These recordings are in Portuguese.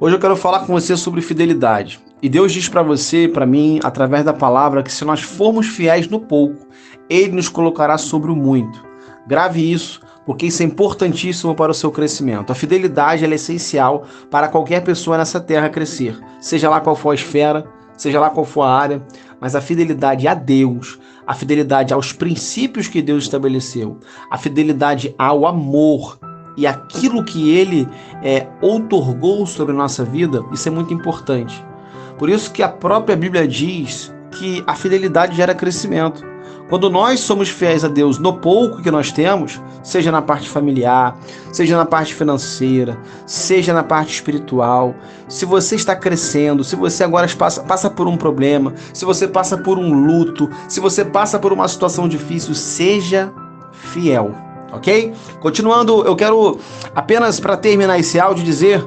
Hoje eu quero falar com você sobre fidelidade. E Deus diz para você e para mim, através da palavra, que se nós formos fiéis no pouco, Ele nos colocará sobre o muito. Grave isso, porque isso é importantíssimo para o seu crescimento. A fidelidade ela é essencial para qualquer pessoa nessa terra crescer, seja lá qual for a esfera, seja lá qual for a área, mas a fidelidade a Deus, a fidelidade aos princípios que Deus estabeleceu, a fidelidade ao amor e aquilo que Ele outorgou sobre a nossa vida, isso é muito importante. Por isso que a própria Bíblia diz que a fidelidade gera crescimento. Quando nós somos fiéis a Deus no pouco que nós temos, seja na parte familiar, seja na parte financeira, seja na parte espiritual, se você está crescendo, se você agora passa por um problema, se você passa por um luto, se você passa por uma situação difícil, seja fiel, ok? Continuando, eu quero apenas para terminar esse áudio dizer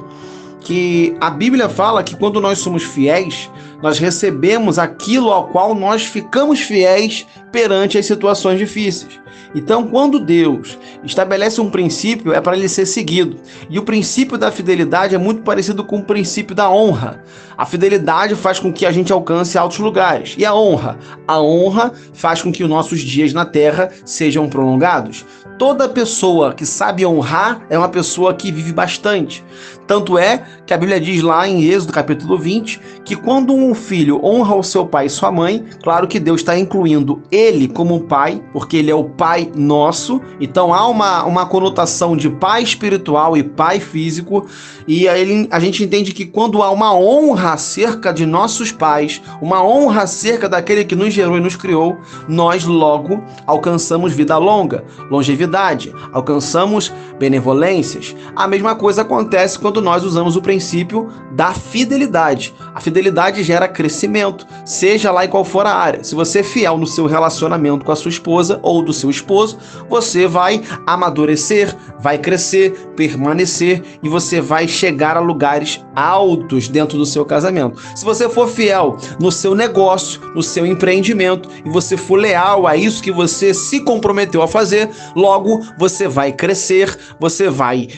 que a Bíblia fala que quando nós somos fiéis, nós recebemos aquilo ao qual nós ficamos fiéis perante as situações difíceis. Então, quando Deus estabelece um princípio, é para ele ser seguido. E o princípio da fidelidade é muito parecido com o princípio da honra. A fidelidade faz com que a gente alcance altos lugares. E a honra? A honra faz com que os nossos dias na terra sejam prolongados. Toda pessoa que sabe honrar é uma pessoa que vive bastante. Tanto é que a Bíblia diz lá em Êxodo capítulo 20, que quando um filho honra o seu pai e sua mãe, claro que Deus está incluindo ele como pai, porque ele é o pai nosso, então há uma conotação de pai espiritual e pai físico, e aí a gente entende que quando há uma honra acerca de nossos pais, uma honra acerca daquele que nos gerou e nos criou, nós logo alcançamos vida longa, longevidade, alcançamos benevolências. A mesma coisa acontece quando nós usamos o princípio da fidelidade. A fidelidade gera crescimento, seja lá em qual for a área. Se você é fiel no seu relacionamento com a sua esposa ou do seu esposo, você vai amadurecer, vai crescer, permanecer e você vai chegar a lugares altos dentro do seu casamento. Se você for fiel no seu negócio, no seu empreendimento e você for leal a isso que você se comprometeu a fazer, logo você vai crescer, você vai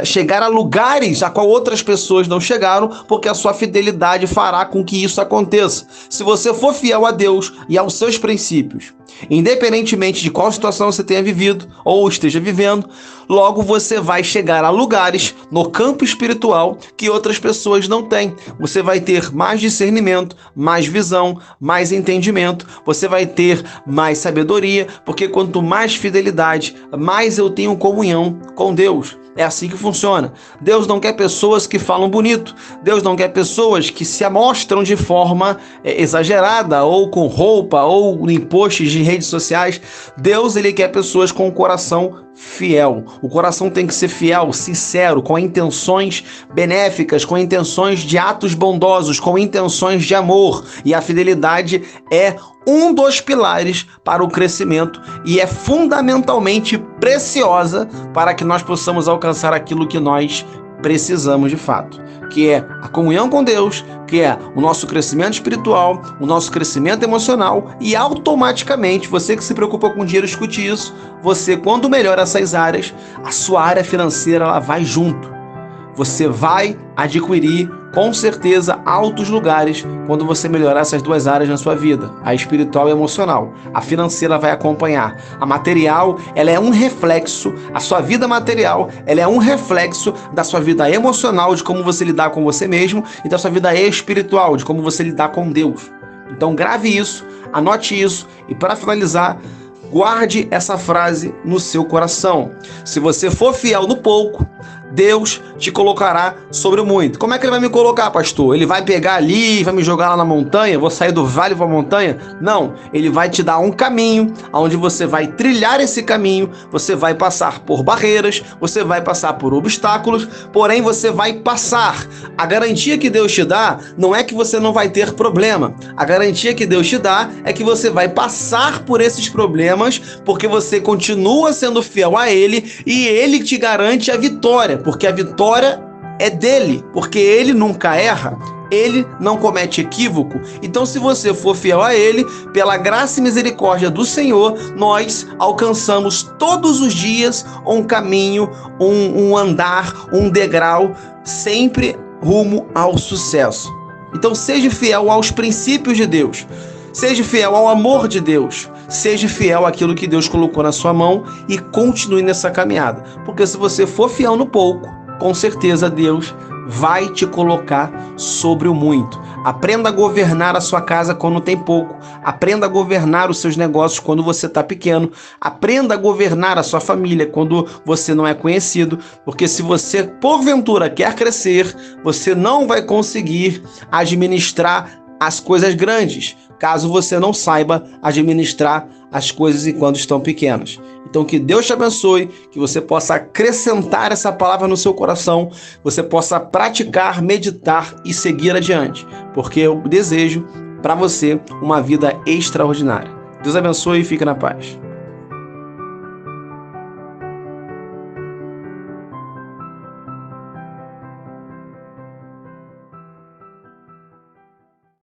chegar a lugares a qual outras pessoas não chegaram, porque a sua fidelidade fará com que isso aconteça. Se você for fiel a Deus e aos seus princípios, independentemente de qual situação você tenha vivido ou esteja vivendo, logo você vai chegar a lugares no campo espiritual que outras pessoas não têm. Você vai ter mais discernimento, mais visão, mais entendimento, você vai ter mais sabedoria, porque quanto mais fidelidade, mais eu tenho comunhão com Deus. É assim que funciona. Deus não quer pessoas que falam bonito. Deus não quer pessoas que se amostram de forma exagerada, ou com roupa, ou em posts de redes sociais. Deus, ele quer pessoas com o coração fiel. O coração tem que ser fiel, sincero, com intenções benéficas, com intenções de atos bondosos, com intenções de amor. E a fidelidade é um dos pilares para o crescimento e é fundamentalmente preciosa para que nós possamos alcançar aquilo que nós precisamos de fato, que é a comunhão com Deus, que é o nosso crescimento espiritual, o nosso crescimento emocional e automaticamente, você que se preocupa com dinheiro, escute isso, você quando melhora essas áreas, a sua área financeira ela vai junto. Você vai adquirir com certeza altos lugares quando você melhorar essas duas áreas na sua vida, a espiritual e a emocional. A financeira vai acompanhar. A material, ela é um reflexo, a sua vida material, ela é um reflexo da sua vida emocional, de como você lidar com você mesmo, e da sua vida espiritual, de como você lidar com Deus. Então grave isso, anote isso e para finalizar, guarde essa frase no seu coração. Se você for fiel no pouco, Deus te colocará sobre o muito. Como é que ele vai me colocar, pastor? Ele vai pegar ali e vai me jogar lá na montanha? Vou sair do vale para a montanha? Não, ele vai te dar um caminho, onde você vai trilhar esse caminho, você vai passar por barreiras, você vai passar por obstáculos, porém você vai passar. A garantia que Deus te dá não é que você não vai ter problema. A garantia que Deus te dá é que você vai passar por esses problemas, porque você continua sendo fiel a Ele e Ele te garante a vitória. Porque a vitória é dele, porque ele nunca erra, ele não comete equívoco. Então, se você for fiel a ele, pela graça e misericórdia do Senhor, nós alcançamos todos os dias um caminho, um andar, um degrau, sempre rumo ao sucesso. Então seja fiel aos princípios de Deus, seja fiel ao amor de Deus, seja fiel àquilo que Deus colocou na sua mão e continue nessa caminhada. Porque se você for fiel no pouco, com certeza Deus vai te colocar sobre o muito. Aprenda a governar a sua casa quando tem pouco. Aprenda a governar os seus negócios quando você está pequeno. Aprenda a governar a sua família quando você não é conhecido. Porque se você, porventura, quer crescer, você não vai conseguir administrar as coisas grandes, caso você não saiba administrar as coisas enquanto estão pequenas. Então que Deus te abençoe, que você possa acrescentar essa palavra no seu coração, você possa praticar, meditar e seguir adiante, porque eu desejo para você uma vida extraordinária. Deus abençoe e fique na paz.